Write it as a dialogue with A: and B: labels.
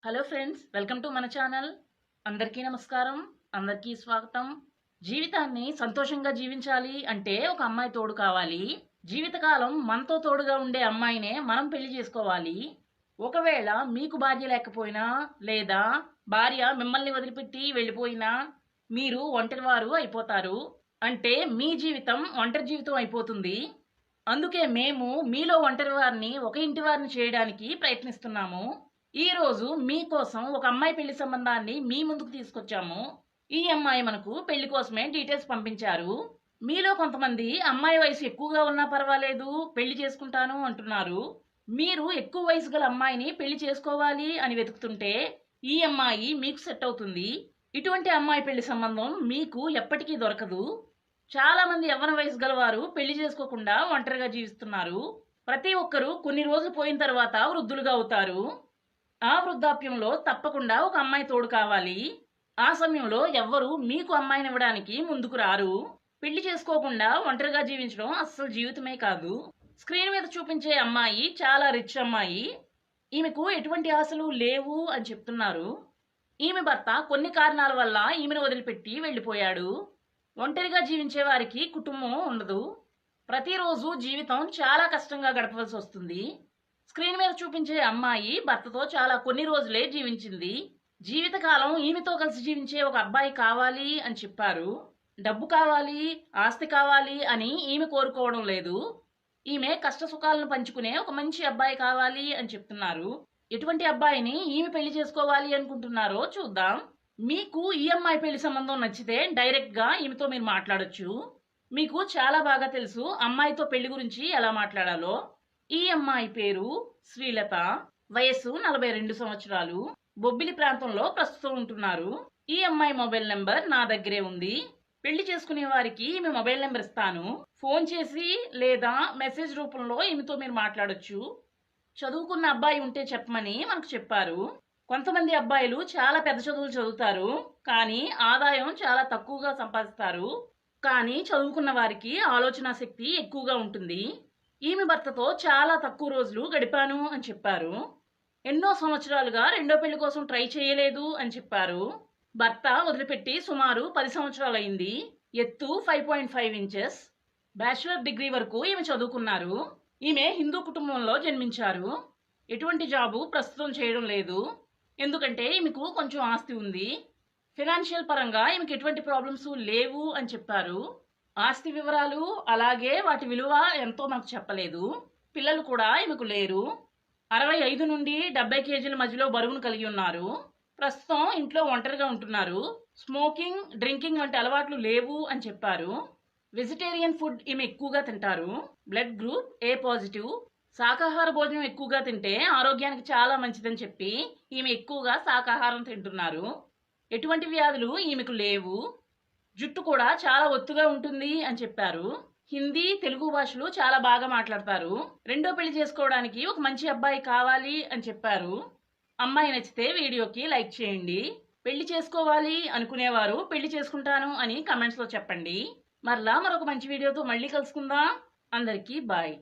A: Hello friends, welcome to మన channel. అందరికీ నమస్కారం, అందరికీ స్వాగతం. జీవితాన్ని సంతోషంగా జీవించాలి అంటే ఒక అమ్మాయి తోడు కావాలి. జీవితకాలం మనతో తోడుగా ఉండే అమ్మాయినే మనం పెళ్లి చేసుకోవాలి. ఒకవేళ మీకు భార్య లేకపోయినా లేదా భార్య మిమ్మల్ని వదిలిపెట్టి వెళ్ళిపోయినా మీరు ఒంటరివారు అయిపోతారు. అంటే మీ జీవితం ఒంటరి జీవితం అయిపోతుంది. అందుకే మేము మీలో ఒంటరి వారిని ఒక ఇంటి వారిని చేయడానికి ప్రయత్నిస్తున్నాము. ఈ రోజు మీకోసం ఒక అమ్మాయి పెళ్లి సంబంధాన్ని మీ ముందుకు తీసుకొచ్చాము. ఈ అమ్మాయి మనకు పెళ్లి కోసమే డీటెయిల్స్ పంపించారు. మీలో కొంతమంది అమ్మాయి వయసు ఎక్కువగా ఉన్నా పర్వాలేదు, పెళ్లి చేసుకుంటాను అంటున్నారు. మీరు ఎక్కువ వయసు గల అమ్మాయిని పెళ్లి చేసుకోవాలి అని వెతుకుతుంటే ఈ అమ్మాయి మీకు సెట్ అవుతుంది. ఇటువంటి అమ్మాయి పెళ్లి సంబంధం మీకు ఎప్పటికీ దొరకదు. చాలా మంది యవ్వన వయసు గలవారు పెళ్లి చేసుకోకుండా ఒంటరిగా జీవిస్తున్నారు. ప్రతి ఒక్కరూ కొన్ని రోజులు పోయిన తర్వాత వృద్ధులుగా అవుతారు. ఆ వృద్ధాప్యంలో తప్పకుండా ఒక అమ్మాయి తోడు కావాలి. ఆ సమయంలో ఎవ్వరూ మీకు అమ్మాయినివ్వడానికి ముందుకు రారు. పెళ్లి చేసుకోకుండా ఒంటరిగా జీవించడం అస్సలు జీవితమే కాదు. స్క్రీన్ మీద చూపించే అమ్మాయి చాలా రిచ్ అమ్మాయి. ఈమెకు ఎటువంటి ఆశలు లేవు అని చెప్తున్నారు. ఈమె భర్త కొన్ని కారణాల వల్ల ఈమెను వదిలిపెట్టి వెళ్ళిపోయాడు. ఒంటరిగా జీవించే వారికి కుటుంబం ఉండదు. ప్రతిరోజు జీవితం చాలా కష్టంగా గడపవలసి వస్తుంది. స్క్రీన్ మీద చూపించే అమ్మాయి భర్తతో చాలా కొన్ని రోజులే జీవించింది. జీవితకాలం ఈమెతో కలిసి జీవించే ఒక అబ్బాయి కావాలి అని చెప్పారు. డబ్బు కావాలి, ఆస్తి కావాలి అని ఈమె కోరుకోవడం లేదు. ఈమె కష్ట సుఖాలను పంచుకునే ఒక మంచి అబ్బాయి కావాలి అని చెప్తున్నారు. ఎటువంటి అబ్బాయిని ఈమె పెళ్లి చేసుకోవాలి అనుకుంటున్నారో చూద్దాం. మీకు ఈ అమ్మాయి పెళ్లి సంబంధం నచ్చితే డైరెక్ట్ గా ఈమెతో మీరు మాట్లాడొచ్చు. మీకు చాలా బాగా తెలుసు అమ్మాయితో పెళ్లి గురించి ఎలా మాట్లాడాలో. ఈ అమ్మాయి పేరు శ్రీలత. వయస్సు 42 సంవత్సరాలు. బొబ్బిలి ప్రాంతంలో ప్రస్తుతం ఉంటున్నారు. ఈ అమ్మాయి మొబైల్ నెంబర్ నా దగ్గరే ఉంది. పెళ్లి చేసుకునే వారికి ఈమె మొబైల్ నెంబర్ ఇస్తాను. ఫోన్ చేసి లేదా మెసేజ్ రూపంలో ఈమెతో మీరు మాట్లాడొచ్చు. చదువుకున్న అబ్బాయి ఉంటే చెప్పమని మనకు చెప్పారు. కొంతమంది అబ్బాయిలు చాలా పెద్ద చదువులు చదువుతారు, కానీ ఆదాయం చాలా తక్కువగా సంపాదిస్తారు. కానీ చదువుకున్న వారికి ఆలోచన శక్తి ఎక్కువగా ఉంటుంది. ఈమె భర్తతో చాలా తక్కువ రోజులు గడిపాను అని చెప్పారు. ఎన్నో సంవత్సరాలుగా రెండో పెళ్లి కోసం ట్రై చేయలేదు అని చెప్పారు. భర్త వదిలిపెట్టి సుమారు 10 సంవత్సరాలైంది. ఎత్తు 5.5 ఇంచెస్. బ్యాచిలర్ డిగ్రీ వరకు ఈమె చదువుకున్నారు. ఈమె హిందూ కుటుంబంలో జన్మించారు. ఎటువంటి జాబు ప్రస్తుతం చేయడం లేదు, ఎందుకంటే ఈమెకు కొంచెం ఆస్తి ఉంది. ఫైనాన్షియల్ పరంగా ఈమెకు ఎటువంటి ప్రాబ్లమ్స్ లేవు అని చెప్పారు. ఆస్తి వివరాలు అలాగే వాటి విలువ ఎంతో మనకు చెప్పలేదు. పిల్లలు కూడా ఈమెకు లేరు. 65 నుండి 70 కేజీల మధ్యలో బరువును కలిగి ఉన్నారు. ప్రస్తుతం ఇంట్లో ఒంటరిగా ఉంటున్నారు. స్మోకింగ్, డ్రింకింగ్ వంటి అలవాట్లు లేవు అని చెప్పారు. వెజిటేరియన్ ఫుడ్ ఈమె ఎక్కువగా తింటారు. Blood group A positive. శాకాహార భోజనం ఎక్కువగా తింటే ఆరోగ్యానికి చాలా మంచిదని చెప్పి ఈమె ఎక్కువగా శాకాహారం తింటున్నారు. ఎటువంటి వ్యాధులు ఈమెకు లేవు. జుట్టు కూడా చాలా ఒత్తుగా ఉంటుంది అని చెప్పారు. హిందీ, తెలుగు భాషలు చాలా బాగా మాట్లాడతారు. రెండో పెళ్లి చేసుకోవడానికి ఒక మంచి అబ్బాయి కావాలి అని చెప్పారు. అమ్మాయి నచ్చితే వీడియోకి లైక్ చేయండి. పెళ్లి చేసుకోవాలి అనుకునేవారు పెళ్లి చేసుకుంటాను అని కమెంట్స్లో చెప్పండి. మరలా మరొక మంచి వీడియోతో మళ్ళీ కలుసుకుందాం. అందరికీ బాయ్.